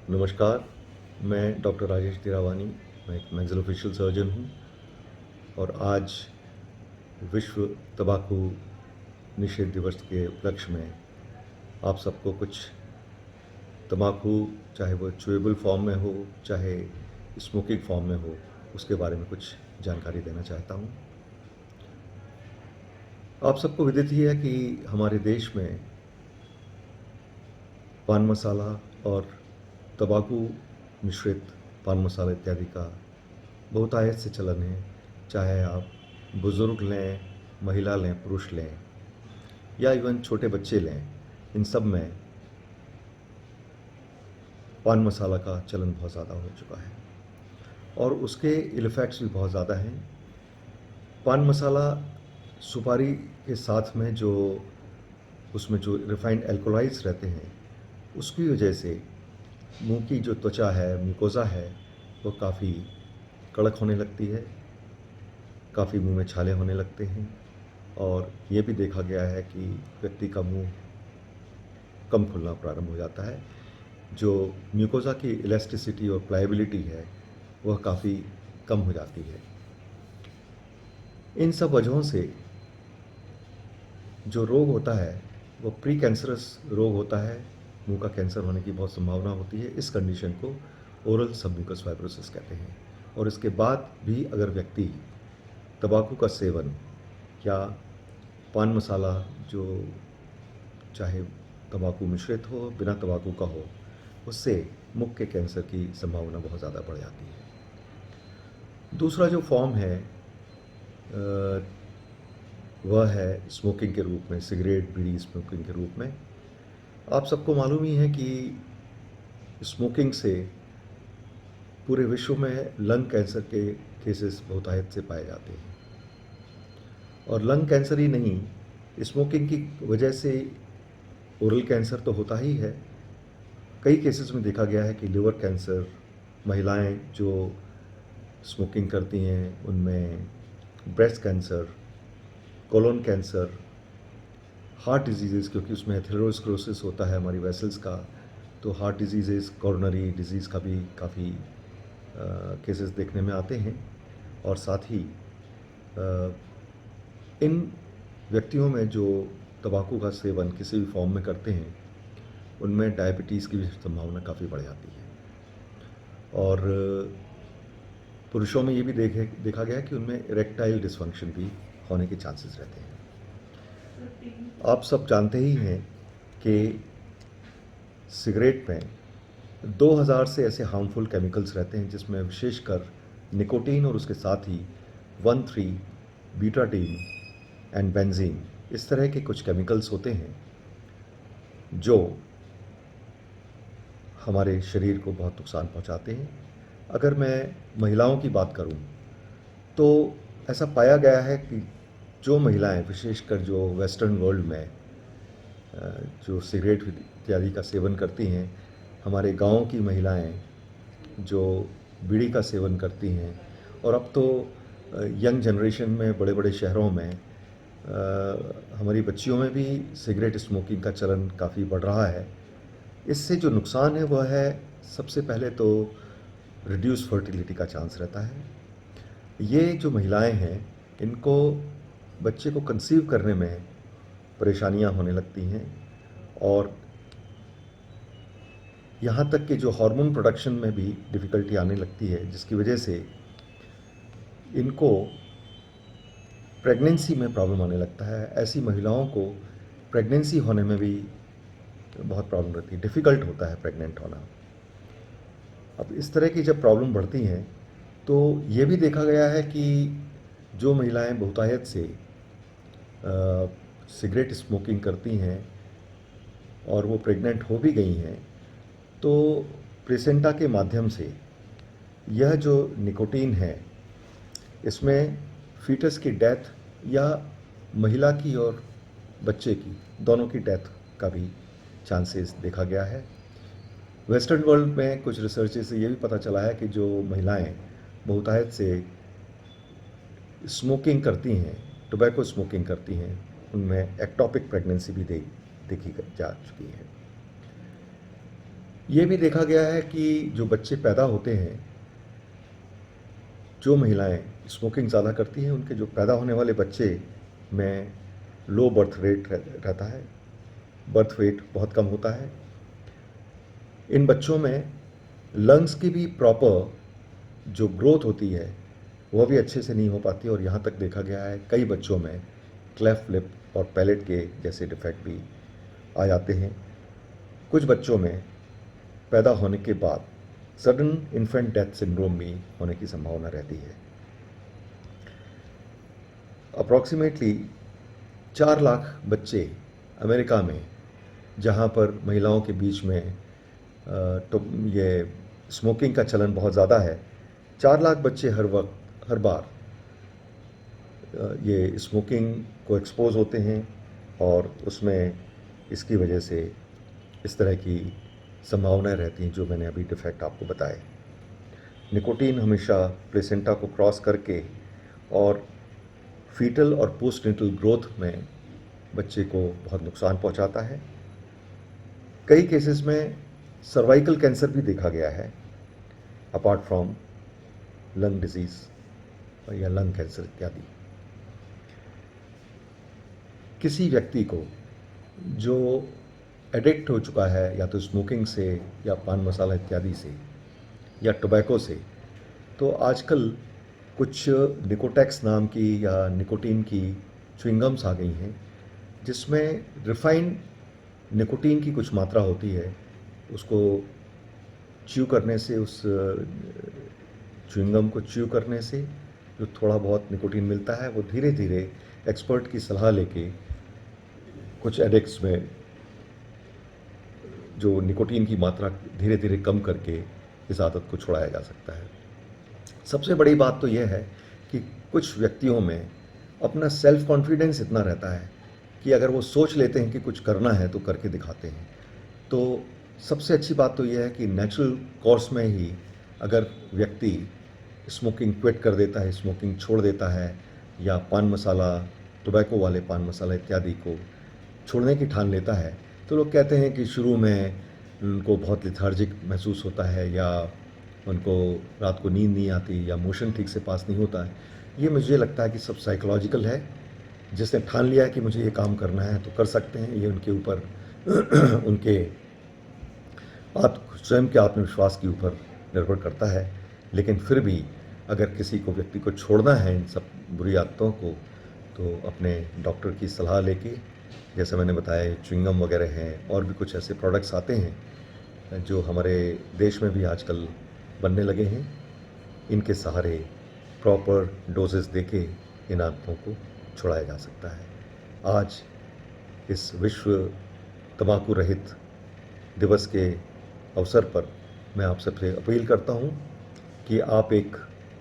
नमस्कार, मैं डॉक्टर राजेश तिरावानी, मैं एक मैक्सिलोफेशियल सर्जन हूँ और आज विश्व तंबाकू निषेध दिवस के उपलक्ष्य में आप सबको कुछ तंबाकू, चाहे वो च्यूएबल फॉर्म में हो, चाहे स्मोकिंग फॉर्म में हो, उसके बारे में कुछ जानकारी देना चाहता हूँ। आप सबको विदित ही है कि हमारे देश में पान मसाला और तंबाकू मिश्रित पान मसाला इत्यादि का बहुतायत से चलन है। चाहे आप बुज़ुर्ग लें, महिला लें, पुरुष लें या इवन छोटे बच्चे लें, इन सब में पान मसाला का चलन बहुत ज़्यादा हो चुका है और उसके इल इफ़ेक्ट्स भी बहुत ज़्यादा हैं। पान मसाला सुपारी के साथ में जो उसमें जो रिफाइंड एल्कोलाइड्स रहते हैं, उसकी वजह से मुंह की जो त्वचा है, म्यूकोज़ा है, वो काफ़ी कड़क होने लगती है, काफ़ी मुंह में छाले होने लगते हैं और ये भी देखा गया है कि व्यक्ति का मुंह कम खुलना प्रारंभ हो जाता है। जो म्यूकोज़ा की इलास्टिसिटी और प्लायबिलिटी है, वह काफ़ी कम हो जाती है। इन सब वजहों से जो रोग होता है, वो प्री कैंसरस रोग होता है, मुंह का कैंसर होने की बहुत संभावना होती है। इस कंडीशन को ओरल सबम्यूकस फाइब्रोसिस कहते हैं और इसके बाद भी अगर व्यक्ति तंबाकू का सेवन या पान मसाला, जो चाहे तंबाकू मिश्रित हो, बिना तंबाकू का हो, उससे मुख के कैंसर की संभावना बहुत ज़्यादा बढ़ जाती है। दूसरा जो फॉर्म है वह है स्मोकिंग के रूप में, सिगरेट, बीड़ी स्मोकिंग के रूप में। आप सबको मालूम ही है कि स्मोकिंग से पूरे विश्व में लंग कैंसर के केसेस बहुतायत से पाए जाते हैं और लंग कैंसर ही नहीं, स्मोकिंग की वजह से ओरल कैंसर तो होता ही है। कई केसेस में देखा गया है कि लिवर कैंसर, महिलाएं जो स्मोकिंग करती हैं उनमें breast cancer, colon cancer, heart disease, क्योंकि उसमें एथेरोस्क्लेरोसिस होता है हमारी वेसल्स का, तो हार्ट डिजीज़, कोरोनरी डिजीज़ का भी काफ़ी केसेस देखने में आते हैं। और साथ ही इन व्यक्तियों में जो तंबाकू का सेवन किसी भी फॉर्म में करते हैं, उनमें डायबिटीज़ की भी संभावना काफ़ी बढ़ जाती है। और पुरुषों में ये भी देखा गया है कि उनमें इरेक्टाइल डिसफंक्शन भी होने के चांसेस रहते हैं। आप सब जानते ही हैं कि सिगरेट में 2000 से ऐसे हार्मफुल केमिकल्स रहते हैं, जिसमें विशेषकर निकोटीन और उसके साथ ही 1,3 बीटाडीन एंड बेंजीन, इस तरह के कुछ केमिकल्स होते हैं जो हमारे शरीर को बहुत नुकसान पहुंचाते हैं। अगर मैं महिलाओं की बात करूं तो ऐसा पाया गया है कि जो महिलाएं, विशेषकर जो वेस्टर्न वर्ल्ड में जो सिगरेट इत्यादि का सेवन करती हैं, हमारे गांव की महिलाएं जो बीड़ी का सेवन करती हैं, और अब तो यंग जनरेशन में बड़े बड़े शहरों में हमारी बच्चियों में भी सिगरेट स्मोकिंग का चलन काफ़ी बढ़ रहा है। इससे जो नुकसान है वह है, सबसे पहले तो रिड्यूस फर्टिलिटी का चांस रहता है। ये जो महिलाएं हैं, इनको बच्चे को कंसीव करने में परेशानियां होने लगती हैं और यहाँ तक कि जो हार्मोन प्रोडक्शन में भी डिफ़िकल्टी आने लगती है, जिसकी वजह से इनको प्रेगनेंसी में प्रॉब्लम आने लगता है। ऐसी महिलाओं को प्रेगनेंसी होने में भी बहुत प्रॉब्लम रहती है, डिफ़िकल्ट होता है प्रेग्नेंट होना। अब इस तरह की जब प्रॉब्लम बढ़ती हैं तो ये भी देखा गया है कि जो महिलाएं बहुतायत से सिगरेट स्मोकिंग करती हैं और वो प्रेग्नेंट हो भी गई हैं, तो प्लेसेंटा के माध्यम से यह जो निकोटीन है, इसमें फीटस की डेथ या महिला की और बच्चे की, दोनों की डेथ का भी चांसेस देखा गया है। वेस्टर्न वर्ल्ड में कुछ रिसर्च से ये भी पता चला है कि जो महिलाएं बहुतायत से स्मोकिंग करती हैं, टोबैको स्मोकिंग करती हैं, उनमें एक्टोपिक प्रेगनेंसी भी देखी जा चुकी है। ये भी देखा गया है कि जो बच्चे पैदा होते हैं, जो महिलाएं स्मोकिंग ज़्यादा करती हैं, उनके जो पैदा होने वाले बच्चे में लो बर्थ रेट रहता है, बर्थ वेट बहुत कम होता है। इन बच्चों में लंग्स की भी प्रॉपर जो ग्रोथ होती है वह भी अच्छे से नहीं हो पाती, और यहाँ तक देखा गया है कई बच्चों में क्लेफ्ट लिप और पैलेट के जैसे डिफेक्ट भी आ जाते हैं। कुछ बच्चों में पैदा होने के बाद सडन इन्फेंट डेथ सिंड्रोम भी होने की संभावना रहती है। अप्रॉक्सीमेटली 4 लाख बच्चे अमेरिका में, जहाँ पर महिलाओं के बीच में तो ये स्मोकिंग का चलन बहुत ज़्यादा है, 4 लाख बच्चे हर बार ये स्मोकिंग को एक्सपोज होते हैं, और उसमें इसकी वजह से इस तरह की संभावनाएं रहती हैं जो मैंने अभी डिफेक्ट आपको बताए। निकोटीन हमेशा प्लेसेंटा को क्रॉस करके और फीटल और पोस्टनेटल ग्रोथ में बच्चे को बहुत नुकसान पहुंचाता है। कई केसेस में सर्वाइकल कैंसर भी देखा गया है, अपार्ट फ्रॉम लंग डिजीज या लंग कैंसर इत्यादि। किसी व्यक्ति को जो एडिक्ट हो चुका है या तो स्मोकिंग से या पान मसाला इत्यादि से या टोबैको से, तो आजकल कुछ निकोटेक्स नाम की या निकोटीन की च्युइंगम्स आ गई हैं, जिसमें रिफाइंड निकोटीन की कुछ मात्रा होती है। उसको च्यू करने से, उस च्युइंगम को च्यू करने से जो थोड़ा बहुत निकोटीन मिलता है, वो धीरे धीरे एक्सपर्ट की सलाह लेके कुछ एडिक्ट्स में जो निकोटीन की मात्रा धीरे धीरे कम करके इस आदत को छुड़ाया जा सकता है। सबसे बड़ी बात तो यह है कि कुछ व्यक्तियों में अपना सेल्फ कॉन्फिडेंस इतना रहता है कि अगर वो सोच लेते हैं कि कुछ करना है तो करके दिखाते हैं। तो सबसे अच्छी बात तो यह है कि नेचुरल कोर्स में ही अगर व्यक्ति स्मोकिंग क्विट कर देता है, स्मोकिंग छोड़ देता है, या पान मसाला, टोबैको वाले पान मसाला इत्यादि को छोड़ने की ठान लेता है, तो लोग कहते हैं कि शुरू में उनको बहुत लेथार्जिक महसूस होता है, या उनको रात को नींद नहीं आती, या मोशन ठीक से पास नहीं होता है। ये मुझे लगता है कि सब साइकोलॉजिकल है। जिसने ठान लिया है कि मुझे ये काम करना है तो कर सकते हैं, ये उनके ऊपर उनके स्वयं के आत्मविश्वास के ऊपर निर्भर करता है। लेकिन फिर भी अगर किसी को व्यक्ति को छोड़ना है इन सब बुरी आदतों को, तो अपने डॉक्टर की सलाह लेके, जैसे मैंने बताया च्युइंगम वगैरह हैं, और भी कुछ ऐसे प्रोडक्ट्स आते हैं जो हमारे देश में भी आजकल बनने लगे हैं, इनके सहारे प्रॉपर डोजेस देके इन आदतों को छुड़ाया जा सकता है। आज इस विश्व तंबाकू रहित दिवस के अवसर पर मैं आप सबसे अपील करता हूं कि आप एक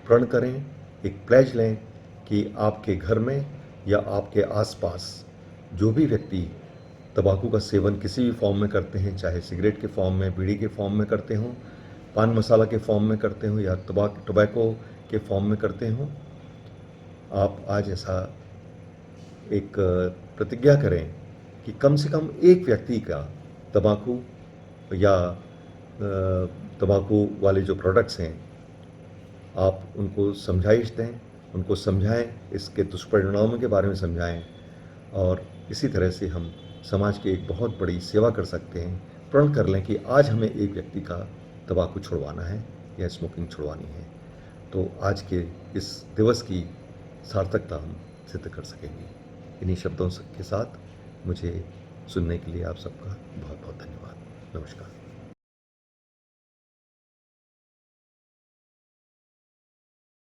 प्रण करें, एक प्लेज लें कि आपके घर में या आपके आसपास जो भी व्यक्ति तंबाकू का सेवन किसी भी फॉर्म में करते हैं, चाहे सिगरेट के फॉर्म में, बीड़ी के फॉर्म में करते हों, पान मसाला के फॉर्म में करते हों, या टोबैको के फॉर्म में करते हों, आप आज ऐसा एक प्रतिज्ञा करें कि कम से कम एक व्यक्ति का तंबाकू या तंबाकू वाले जो प्रोडक्ट्स हैं, आप उनको समझाइश दें, उनको समझाएं, इसके दुष्परिणामों के बारे में समझाएं, और इसी तरह से हम समाज की एक बहुत बड़ी सेवा कर सकते हैं। प्रण कर लें कि आज हमें एक व्यक्ति का तंबाकू छुड़वाना है या स्मोकिंग छुड़वानी है, तो आज के इस दिवस की सार्थकता हम सिद्ध कर सकेंगे। इन्हीं शब्दों के साथ मुझे सुनने के लिए आप सबका बहुत बहुत धन्यवाद। नमस्कार।